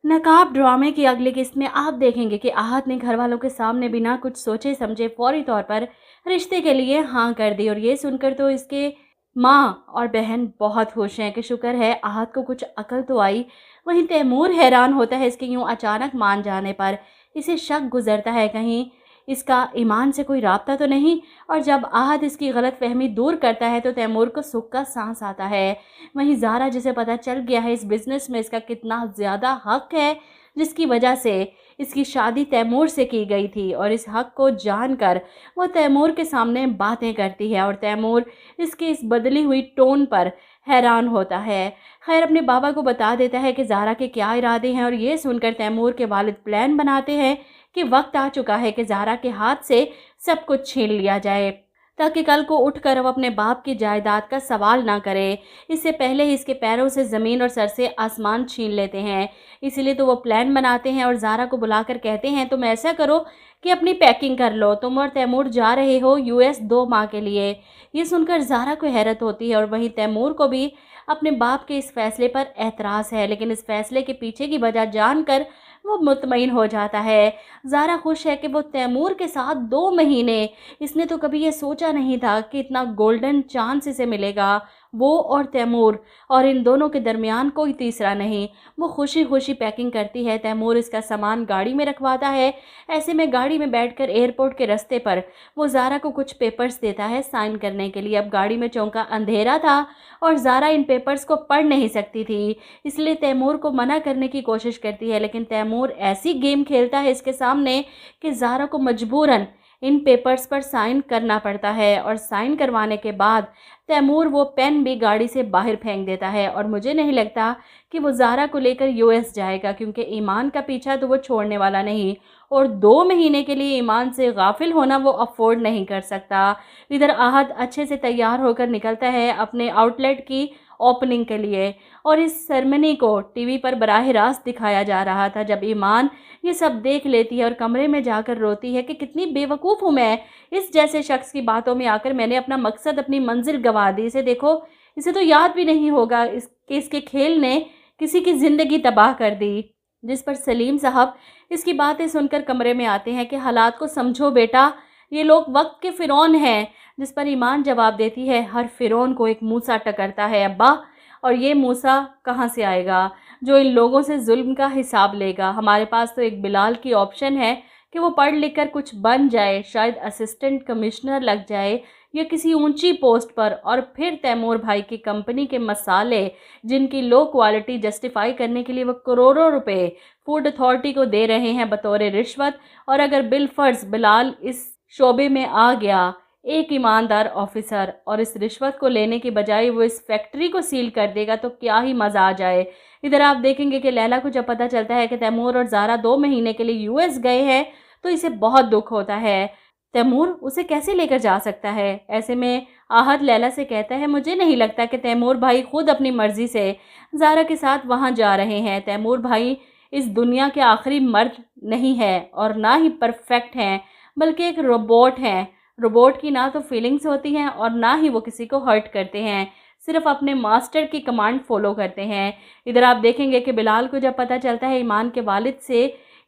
नकाब ड्रामे की अगली किस्त में आप देखेंगे कि आहत ने घर वालों के सामने बिना कुछ सोचे समझे फौरी तौर पर रिश्ते के लिए हाँ कर दी। और ये सुनकर तो इसके माँ और बहन बहुत खुश हैं कि शुक्र है आहत को कुछ अकल तो आई। वहीं तैमूर हैरान होता है इसके यूं अचानक मान जाने पर। इसे शक गुजरता है कहीं इसका ईमान से कोई राब्ता तो नहीं। और जब आहत इसकी गलत फहमी दूर करता है तो तैमूर को सुख का सांस आता है। वहीं ज़ारा, जिसे पता चल गया है इस बिज़नेस में इसका कितना ज़्यादा हक है, जिसकी वजह से इसकी शादी तैमूर से की गई थी, और इस हक को जानकर वो तैमूर के सामने बातें करती है और तैमूर इसकी इस बदली हुई टोन पर हैरान होता है। खैर, अपने बाबा को बता देता है कि ज़ारा के क्या इरादे हैं, और ये सुनकर तैमूर के वालिद प्लान बनाते हैं कि वक्त आ चुका है कि ज़ारा के हाथ से सब कुछ छीन लिया जाए, ताकि कल को उठकर वो अपने बाप की जायदाद का सवाल ना करे। इससे पहले ही इसके पैरों से ज़मीन और सर से आसमान छीन लेते हैं। इसीलिए तो वो प्लान बनाते हैं और ज़ारा को बुलाकर कहते हैं, तुम ऐसा करो कि अपनी पैकिंग कर लो, तुम और तैमूर जा रहे हो यूएस 2 माह के लिए। ये सुनकर ज़ारा को हैरत होती है और वहीं तैमूर को भी अपने बाप के इस फैसले पर एतराज़ है, लेकिन इस फैसले के पीछे की वजह जानकर वो मुतमईन हो जाता है। ज़ारा खुश है कि वो तैमूर के साथ 2 महीने, इसने तो कभी ये सोचा नहीं था कि इतना गोल्डन चांस इसे मिलेगा, वो और तैमूर, और इन दोनों के दरमियान कोई तीसरा नहीं। वो खुशी खुशी पैकिंग करती है। तैमूर इसका सामान गाड़ी में रखवाता है। ऐसे में गाड़ी में बैठकर एयरपोर्ट के रास्ते पर वो ज़ारा को कुछ पेपर्स देता है साइन करने के लिए। अब गाड़ी में चौंका अंधेरा था और ज़ारा इन पेपर्स को पढ़ नहीं सकती थी, इसलिए तैमूर को मना करने की कोशिश करती है, लेकिन तैमूर ऐसी गेम खेलता है इसके सामने कि ज़ारा को मजबूरन इन पेपर्स पर साइन करना पड़ता है। और साइन करवाने के बाद तैमूर वो पेन भी गाड़ी से बाहर फेंक देता है। और मुझे नहीं लगता कि वो ज़ारा को लेकर यूएस जाएगा, क्योंकि ईमान का पीछा तो वो छोड़ने वाला नहीं, और 2 महीने के लिए ईमान से गाफिल होना वो अफोर्ड नहीं कर सकता। इधर आहत अच्छे से तैयार होकर निकलता है अपने आउटलेट की ओपनिंग के लिए, और इस सेरेमनी को टीवी पर बराह रास्त दिखाया जा रहा था। जब ईमान ये सब देख लेती है और कमरे में जाकर रोती है कि कितनी बेवकूफ़ हूँ मैं, इस जैसे शख्स की बातों में आकर मैंने अपना मकसद, अपनी मंजिल गंवा दी। इसे देखो, इसे तो याद भी नहीं होगा इसके खेल ने किसी की ज़िंदगी तबाह कर दी। जिस पर सलीम साहब इसकी बातें सुनकर कमरे में आते हैं कि हालात को समझो बेटा, ये लोग वक्त के फ़िरौन हैं। जिस पर ईमान जवाब देती है, हर फ़िरौन को एक मूसा टकरता है अब्बा, और ये मूसा कहाँ से आएगा जो इन लोगों से जुल्म का हिसाब लेगा। हमारे पास तो एक बिलाल की ऑप्शन है कि वो पढ़ लिख कर कुछ बन जाए, शायद असिस्टेंट कमिश्नर लग जाए या किसी ऊंची पोस्ट पर, और फिर तैमूर भाई की कंपनी के मसाले, जिनकी लो क्वालिटी जस्टिफाई करने के लिए वो करोड़ों रुपए फूड अथॉरिटी को दे रहे हैं बतौर रिश्वत। और अगर बिलफर्ज बिलाल इस शोबे में आ गया, एक ईमानदार ऑफिसर, और इस रिश्वत को लेने की बजाय वो इस फैक्ट्री को सील कर देगा, तो क्या ही मज़ा आ जाए। इधर आप देखेंगे कि लैला को जब पता चलता है कि तैमूर और ज़ारा 2 महीने के लिए यूएस गए हैं, तो इसे बहुत दुख होता है। तैमूर उसे कैसे लेकर जा सकता है? ऐसे में आहत लैला से कहता है, मुझे नहीं लगता कि तैमूर भाई खुद अपनी मर्ज़ी से ज़ारा के साथ वहाँ जा रहे हैं। तैमूर भाई इस दुनिया के आखिरी मर्द नहीं है और ना ही परफेक्ट हैं, बल्कि एक रोबोट हैं। रोबोट की ना तो फीलिंग्स होती हैं और ना ही वो किसी को हर्ट करते हैं, सिर्फ अपने मास्टर की कमांड फॉलो करते हैं। इधर आप देखेंगे कि बिलाल को जब पता चलता है ईमान के वालिद से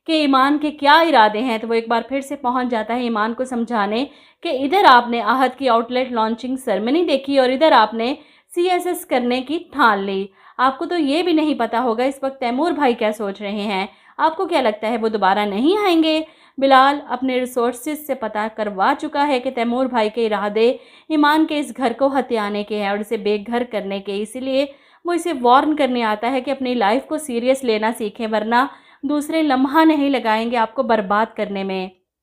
कि ईमान के क्या इरादे हैं, तो वो एक बार फिर से पहुंच जाता है ईमान को समझाने कि इधर आपने आहत की आउटलेट लॉन्चिंग सेरेमनी देखी और इधर आपने सीएसएस करने की ठान ली। आपको तो ये भी नहीं पता होगा इस वक्त तैमूर भाई क्या सोच रहे हैं। आपको क्या लगता है वो दोबारा नहीं आएंगे? बिलाल अपने रिसोर्सेज से पता करवा चुका है कि तैमूर भाई के इरादे ईमान के इस घर को हथियाने के हैं और इसे बेघर करने के। इसीलिए वो इसे वार्न करने आता है कि अपनी लाइफ को सीरियस लेना सीखें, वरना दूसरे लम्हा नहीं लगाएंगे आपको बर्बाद करने में।